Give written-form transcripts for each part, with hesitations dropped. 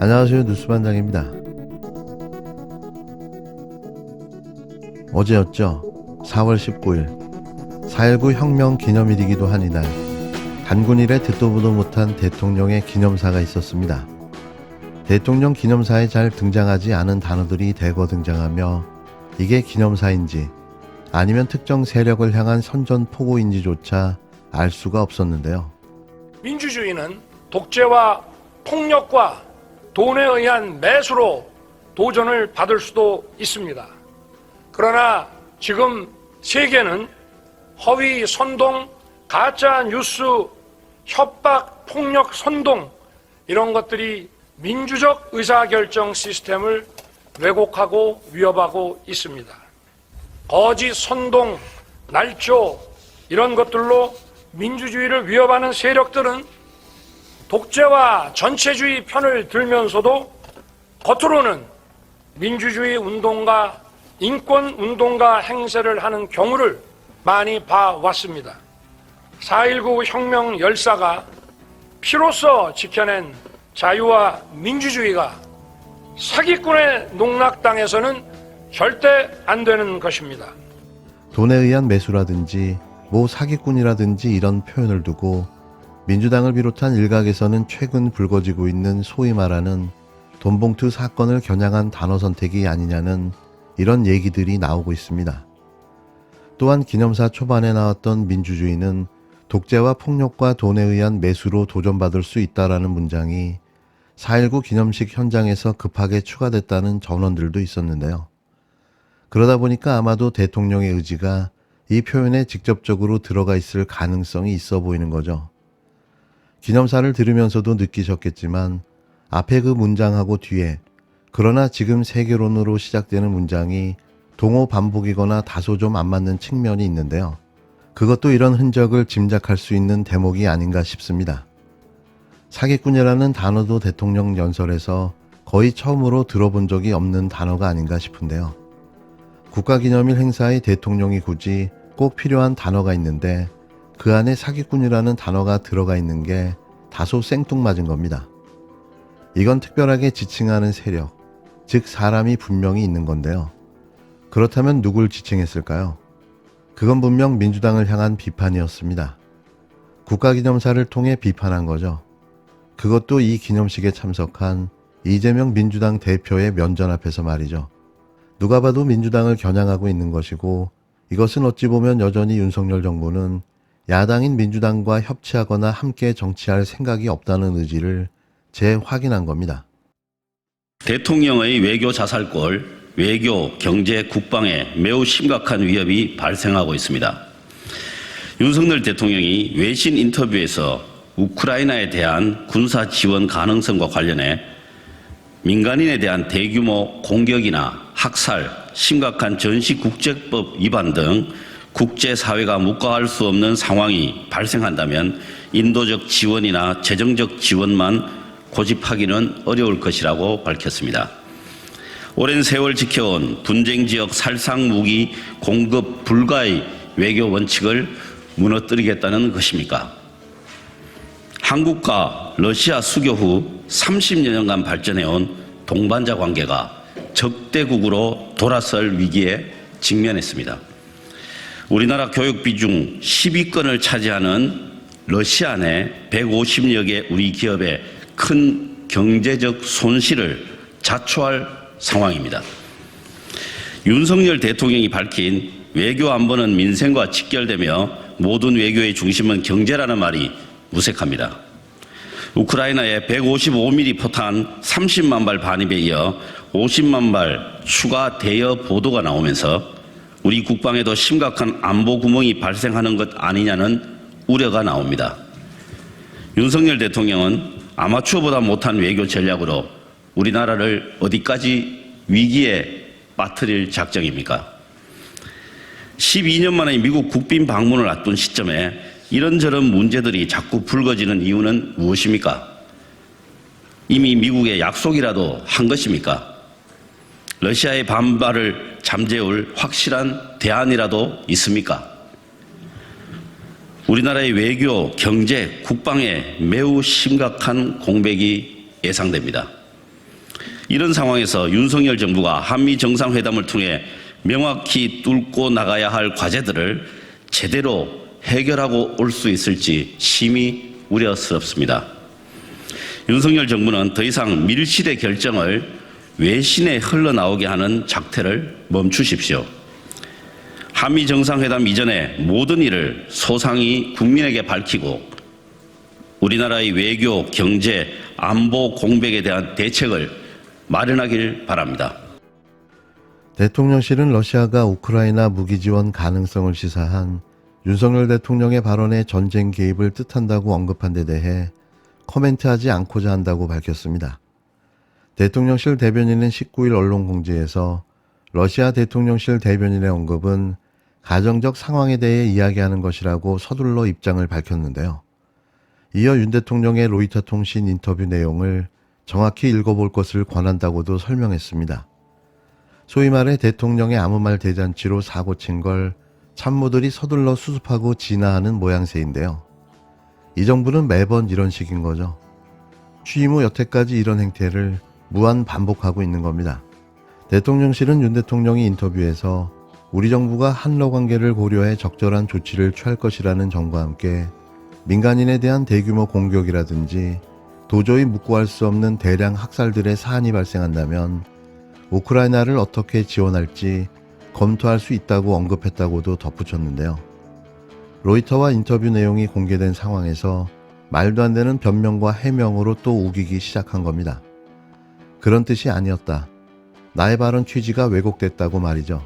안녕하세요. 뉴스반장입니다. 어제였죠. 4월 19일 4.19 혁명 기념일이기도 한 이날, 단군 이래 듣도 보도 못한 대통령의 기념사가 있었습니다. 대통령 기념사에 잘 등장하지 않은 단어들이 대거 등장하며 이게 기념사인지 아니면 특정 세력을 향한 선전포고인지조차 알 수가 없었는데요. 민주주의는 독재와 폭력과 돈에 의한 매수로 도전을 받을 수도 있습니다. 그러나 지금 세계는 허위 선동, 가짜 뉴스, 협박, 폭력 선동 이런 것들이 민주적 의사결정 시스템을 왜곡하고 위협하고 있습니다. 거짓 선동, 날조 이런 것들로 민주주의를 위협하는 세력들은 독재와 전체주의 편을 들면서도 겉으로는 민주주의 운동가, 인권 운동가 행세를 하는 경우를 많이 봐왔습니다. 4.19 혁명 열사가 피로써 지켜낸 자유와 민주주의가 사기꾼의 농락당해서는 절대 안 되는 것입니다. 돈에 의한 매수라든지 사기꾼이라든지 이런 표현을 두고 민주당을 비롯한 일각에서는 최근 불거지고 있는 소위 말하는 돈봉투 사건을 겨냥한 단어 선택이 아니냐는 이런 얘기들이 나오고 있습니다. 또한 기념사 초반에 나왔던 민주주의는 독재와 폭력과 돈에 의한 매수로 도전받을 수 있다라는 문장이 4.19 기념식 현장에서 급하게 추가됐다는 전원들도 있었는데요. 그러다 보니까 아마도 대통령의 의지가 이 표현에 직접적으로 들어가 있을 가능성이 있어 보이는 거죠. 기념사를 들으면서도 느끼셨겠지만 앞에 그 문장하고 뒤에 그러나 지금 세계론으로 시작되는 문장이 동호 반복이거나 다소 좀 안 맞는 측면이 있는데요. 그것도 이런 흔적을 짐작할 수 있는 대목이 아닌가 싶습니다. 사기꾼이라는 단어도 대통령 연설에서 거의 처음으로 들어본 적이 없는 단어가 아닌가 싶은데요. 국가기념일 행사에 대통령이 굳이 꼭 필요한 단어가 있는데 그 안에 사기꾼이라는 단어가 들어가 있는 게 다소 생뚱맞은 겁니다. 이건 특별하게 지칭하는 세력, 즉 사람이 분명히 있는 건데요. 그렇다면 누굴 지칭했을까요? 그건 분명 민주당을 향한 비판이었습니다. 국가기념사를 통해 비판한 거죠. 그것도 이 기념식에 참석한 이재명 민주당 대표의 면전 앞에서 말이죠. 누가 봐도 민주당을 겨냥하고 있는 것이고 이것은 어찌 보면 여전히 윤석열 정부는 야당인 민주당과 협치하거나 함께 정치할 생각이 없다는 의지를 재확인한 겁니다. 대통령의 외교 자살골, 외교, 경제, 국방에 매우 심각한 위협이 발생하고 있습니다. 윤석열 대통령이 외신 인터뷰에서 우크라이나에 대한 군사 지원 가능성과 관련해 민간인에 대한 대규모 공격이나 학살, 심각한 전시국제법 위반 등 국제사회가 묵과할 수 없는 상황이 발생한다면 인도적 지원이나 재정적 지원만 고집하기는 어려울 것이라고 밝혔습니다. 오랜 세월 지켜온 분쟁지역 살상무기 공급 불가의 외교 원칙을 무너뜨리겠다는 것입니까? 한국과 러시아 수교 후 30여 년간 발전해온 동반자 관계가 적대국으로 돌아설 위기에 직면했습니다. 우리나라 교육비 중 10위권을 차지하는 러시아 내 150여 개 우리 기업의 큰 경제적 손실을 자초할 상황입니다. 윤석열 대통령이 밝힌 외교 안보는 민생과 직결되며 모든 외교의 중심은 경제라는 말이 무색합니다. 우크라이나의 155mm 포탄 30만 발 반입에 이어 50만 발 추가 대여 보도가 나오면서 우리 국방에도 심각한 안보 구멍이 발생하는 것 아니냐는 우려가 나옵니다. 윤석열 대통령은 아마추어보다 못한 외교 전략으로 우리나라를 어디까지 위기에 빠뜨릴 작정입니까? 12년 만에 미국 국빈 방문을 앞둔 시점에 이런저런 문제들이 자꾸 불거지는 이유는 무엇입니까? 이미 미국의 약속이라도 한 것입니까? 러시아의 반발을 잠재울 확실한 대안이라도 있습니까? 우리나라의 외교, 경제, 국방에 매우 심각한 공백이 예상됩니다. 이런 상황에서 윤석열 정부가 한미 정상회담을 통해 명확히 뚫고 나가야 할 과제들을 제대로 해결하고 올 수 있을지 심히 우려스럽습니다. 윤석열 정부는 더 이상 밀실의 결정을 외신에 흘러나오게 하는 작태를 멈추십시오. 한미 정상회담 이전에 모든 일을 소상히 국민에게 밝히고 우리나라의 외교, 경제, 안보 공백에 대한 대책을 마련하길 바랍니다. 대통령실은 러시아가 우크라이나 무기 지원 가능성을 시사한 윤석열 대통령의 발언에 전쟁 개입을 뜻한다고 언급한 데 대해 코멘트하지 않고자 한다고 밝혔습니다. 대통령실 대변인은 19일 언론 공지에서 러시아 대통령실 대변인의 언급은 가정적 상황에 대해 이야기하는 것이라고 서둘러 입장을 밝혔는데요. 이어 윤 대통령의 로이터 통신 인터뷰 내용을 정확히 읽어볼 것을 권한다고도 설명했습니다. 소위 말해 대통령의 아무 말 대잔치로 사고 친 걸 참모들이 서둘러 수습하고 진화하는 모양새인데요. 이 정부는 매번 이런 식인 거죠. 취임 후 여태까지 이런 행태를 무한 반복하고 있는 겁니다. 대통령실은 윤 대통령이 인터뷰에서 우리 정부가 한러 관계를 고려해 적절한 조치를 취할 것이라는 점과 함께 민간인에 대한 대규모 공격이라든지 도저히 묵고할 수 없는 대량 학살들의 사안이 발생한다면 우크라이나를 어떻게 지원할지 검토할 수 있다고 언급했다고도 덧붙였는데요. 로이터와 인터뷰 내용이 공개된 상황에서 말도 안 되는 변명과 해명으로 또 우기기 시작한 겁니다. 그런 뜻이 아니었다. 나의 발언 취지가 왜곡됐다고 말이죠.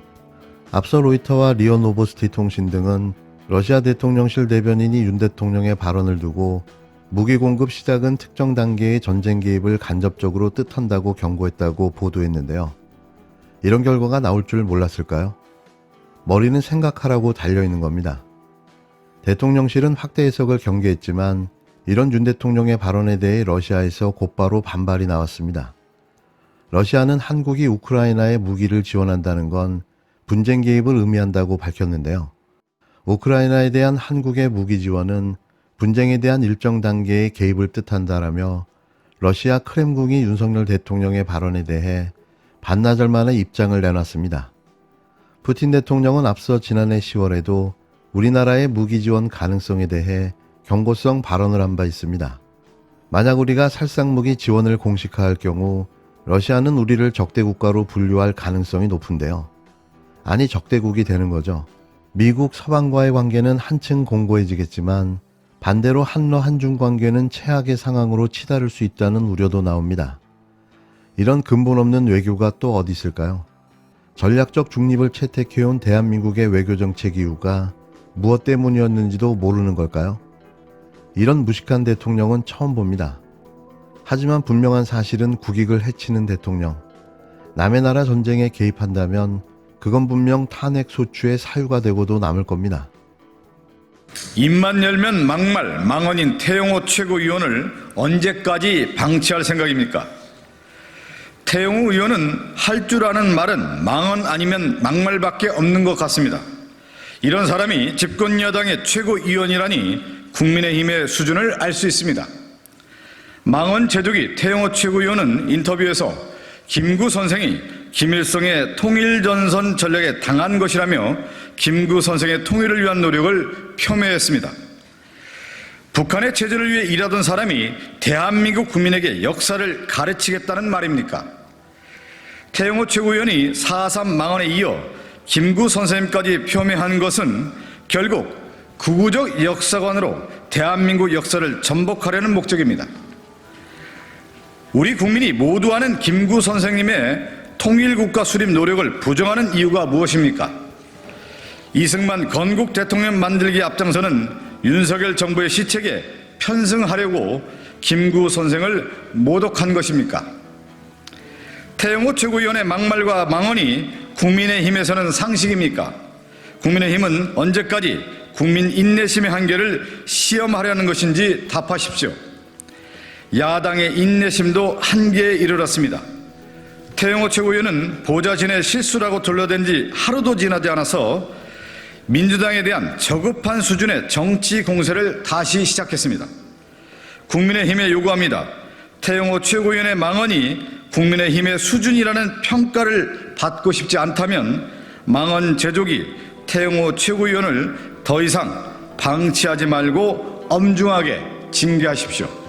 앞서 로이터와 리어 노보스티 통신 등은 러시아 대통령실 대변인이 윤 대통령의 발언을 두고 무기 공급 시작은 특정 단계의 전쟁 개입을 간접적으로 뜻한다고 경고했다고 보도했는데요. 이런 결과가 나올 줄 몰랐을까요? 머리는 생각하라고 달려있는 겁니다. 대통령실은 확대 해석을 경계했지만 이런 윤 대통령의 발언에 대해 러시아에서 곧바로 반발이 나왔습니다. 러시아는 한국이 우크라이나에 무기를 지원한다는 건 분쟁 개입을 의미한다고 밝혔는데요. 우크라이나에 대한 한국의 무기 지원은 분쟁에 대한 일정 단계의 개입을 뜻한다라며 러시아 크렘궁이 윤석열 대통령의 발언에 대해 반나절 만에 입장을 내놨습니다. 푸틴 대통령은 앞서 지난해 10월에도 우리나라의 무기 지원 가능성에 대해 경고성 발언을 한 바 있습니다. 만약 우리가 살상무기 지원을 공식화할 경우 러시아는 우리를 적대국가로 분류할 가능성이 높은데요. 아니 적대국이 되는 거죠. 미국 서방과의 관계는 한층 공고해지겠지만 반대로 한러 한중 관계는 최악의 상황으로 치달을 수 있다는 우려도 나옵니다. 이런 근본 없는 외교가 또 어디 있을까요? 전략적 중립을 채택해온 대한민국의 외교정책 이유가 무엇 때문이었는지도 모르는 걸까요? 이런 무식한 대통령은 처음 봅니다. 하지만 분명한 사실은 국익을 해치는 대통령. 남의 나라 전쟁에 개입한다면 그건 분명 탄핵 소추의 사유가 되고도 남을 겁니다. 입만 열면 막말, 망언인 태영호 최고위원을 언제까지 방치할 생각입니까? 태영호 의원은 할 줄 아는 말은 망언 아니면 막말밖에 없는 것 같습니다. 이런 사람이 집권 여당의 최고위원이라니 국민의힘의 수준을 알 수 있습니다. 망언 제조기 태영호 최고위원은 인터뷰에서 김구 선생이 김일성의 통일전선 전략에 당한 것이라며 김구 선생의 통일을 위한 노력을 폄훼했습니다. 북한의 체제를 위해 일하던 사람이 대한민국 국민에게 역사를 가르치겠다는 말입니까? 태영호 최고위원이 4.3 망언에 이어 김구 선생님까지 폄훼한 것은 결국 구구적 역사관으로 대한민국 역사를 전복하려는 목적입니다. 우리 국민이 모두 아는 김구 선생님의 통일국가 수립 노력을 부정하는 이유가 무엇입니까? 이승만 건국 대통령 만들기에 앞장서는 윤석열 정부의 시책에 편승하려고 김구 선생을 모독한 것입니까? 태영호 최고위원의 막말과 망언이 국민의힘에서는 상식입니까? 국민의힘은 언제까지 국민 인내심의 한계를 시험하려는 것인지 답하십시오. 야당의 인내심도 한계에 이르렀습니다. 태영호 최고위원은 보좌진의 실수라고 둘러댄 지 하루도 지나지 않아서 민주당에 대한 저급한 수준의 정치 공세를 다시 시작했습니다. 국민의힘에 요구합니다. 태영호 최고위원의 망언이 국민의힘의 수준이라는 평가를 받고 싶지 않다면 망언 제조기 태영호 최고위원을 더 이상 방치하지 말고 엄중하게 징계하십시오.